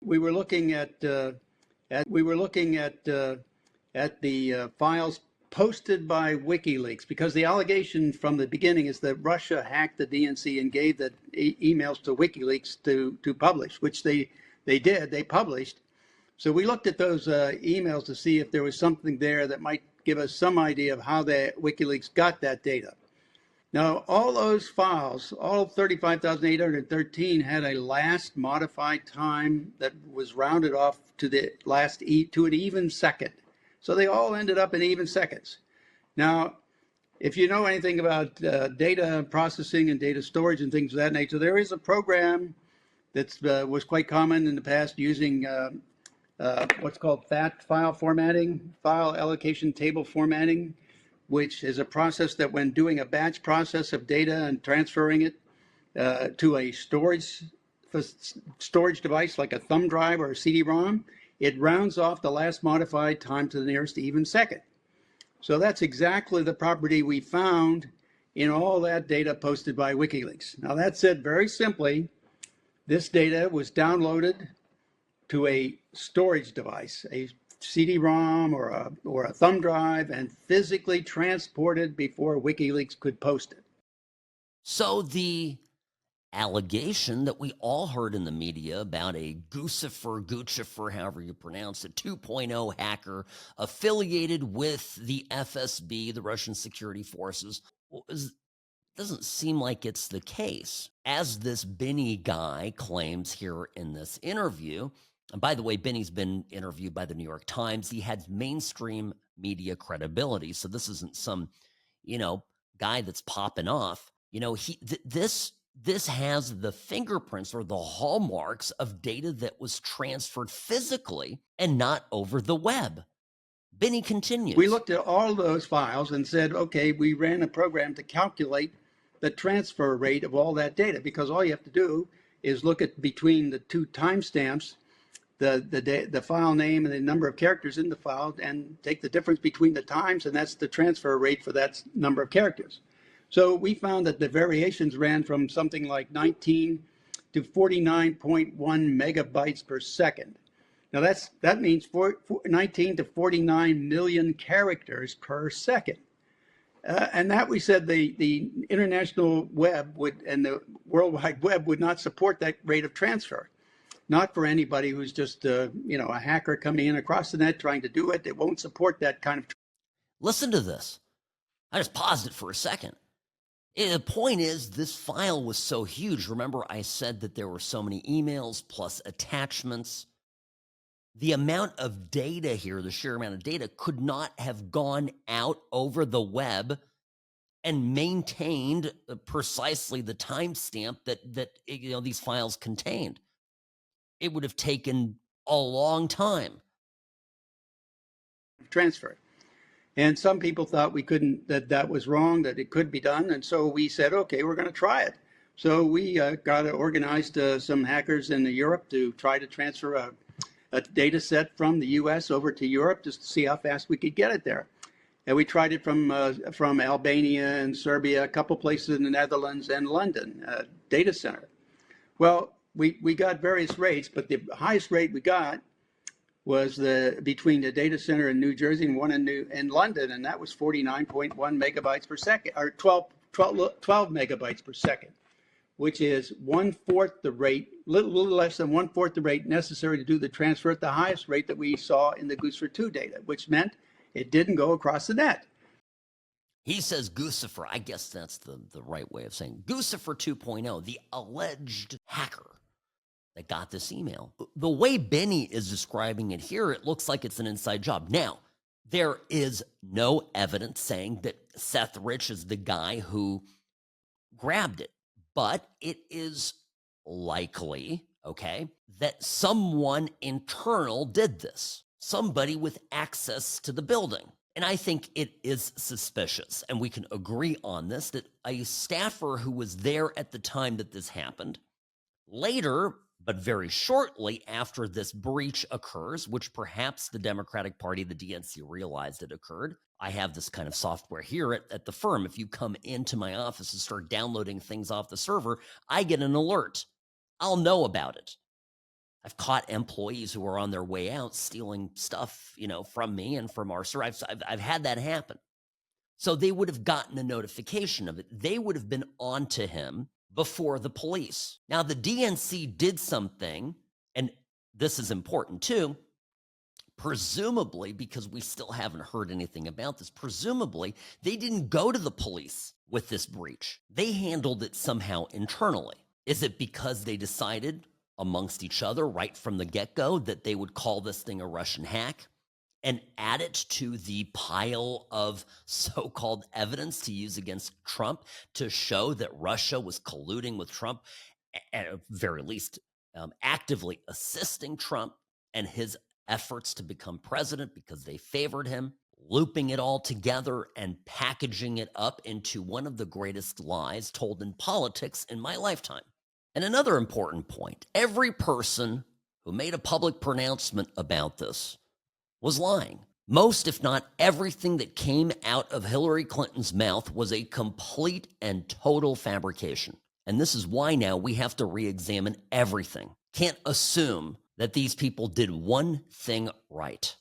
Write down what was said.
we were looking at the files posted by WikiLeaks, because the allegation from the beginning is that Russia hacked the DNC and gave the emails to WikiLeaks to publish, which they did. They published. So we looked at those emails to see if there was something there that might give us some idea of how WikiLeaks got that data. Now, all those files, all 35,813, had a last modified time that was rounded off to an even second. So they all ended up in even seconds. Now, if you know anything about data processing and data storage and things of that nature, there is a program that was quite common in the past using what's called FAT, file allocation table formatting, which is a process that when doing a batch process of data and transferring it to a storage device like a thumb drive or a CD-ROM, it rounds off the last modified time to the nearest even second. So that's exactly the property we found in all that data posted by WikiLeaks. Now, that said, very simply, this data was downloaded to a storage device, a CD-ROM or a thumb drive, and physically transported before WikiLeaks could post it. So the allegation that we all heard in the media about a Guccifer, however you pronounce it, 2.0 hacker affiliated with the FSB, the Russian security forces, doesn't seem like it's the case. As this Binney guy claims here in this interview, and by the way, Binney's been interviewed by the New York Times. He had mainstream media credibility. So this isn't some, guy that's popping off. This has the fingerprints or the hallmarks of data that was transferred physically and not over the web. Binney continues. We looked at all those files and said, okay, we ran a program to calculate the transfer rate of all that data, because all you have to do is look at between the two timestamps, the file name and the number of characters in the file, and take the difference between the times, and that's the transfer rate for that number of characters. So we found that the variations ran from something like 19 to 49.1 megabytes per second. Now that means 19 to 49 million characters per second. And that we said the international web and the World Wide Web would not support that rate of transfer. Not for anybody who's just a hacker coming in across the net trying to do it. It won't support that kind of. Listen to this. I just paused it for a second. The point is, this file was so huge. Remember, I said that there were so many emails plus attachments. The amount of data here, the sheer amount of data, could not have gone out over the web and maintained precisely the timestamp that these files contained. It would have taken a long time. Transfer. And some people thought we couldn't, that was wrong, that it could be done. And so we said, okay, we're going to try it. So we organized some hackers in Europe to try to transfer a data set from the US over to Europe just to see how fast we could get it there. And we tried it from Albania and Serbia, a couple places in the Netherlands and London, data center. Well, we got various rates, but the highest rate we got was between the data center in New Jersey and one in London, and that was 49.1 megabytes per second, or 12 megabytes per second, which is 1/4 the rate, little less than 1/4 the rate necessary to do the transfer at the highest rate that we saw in the Guccifer 2 data, which meant it didn't go across the net. He says Guccifer. I guess that's the right way of saying Guccifer 2.0, the alleged hacker that got this email. The way Binney is describing it here, it looks like it's an inside job. Now, there is no evidence saying that Seth Rich is the guy who grabbed it, but it is likely, okay, that someone internal did this, somebody with access to the building. And I think it is suspicious, and we can agree on this, that a staffer who was there at the time that this happened, later, but very shortly after this breach occurs, which perhaps the Democratic Party, the DNC, realized it occurred. I have this kind of software here at the firm. If you come into my office and start downloading things off the server, I get an alert. I'll know about it. I've caught employees who are on their way out stealing stuff, from me and from our servers. I've had that happen. So they would have gotten a notification of it. They would have been onto him before the police. Now, the DNC did something, and this is important too, presumably, because we still haven't heard anything about this, presumably they didn't go to the police with this breach. They handled it somehow internally. Is it because they decided amongst each other right from the get-go that they would call this thing a Russian hack and add it to the pile of so-called evidence to use against Trump to show that Russia was colluding with Trump, at the very least actively assisting Trump and his efforts to become president because they favored him, looping it all together and packaging it up into one of the greatest lies told in politics in my lifetime? And another important point, every person who made a public pronouncement about this was lying. Most, if not everything that came out of Hillary Clinton's mouth was a complete and total fabrication. And this is why now we have to re-examine everything. Can't assume that these people did one thing right.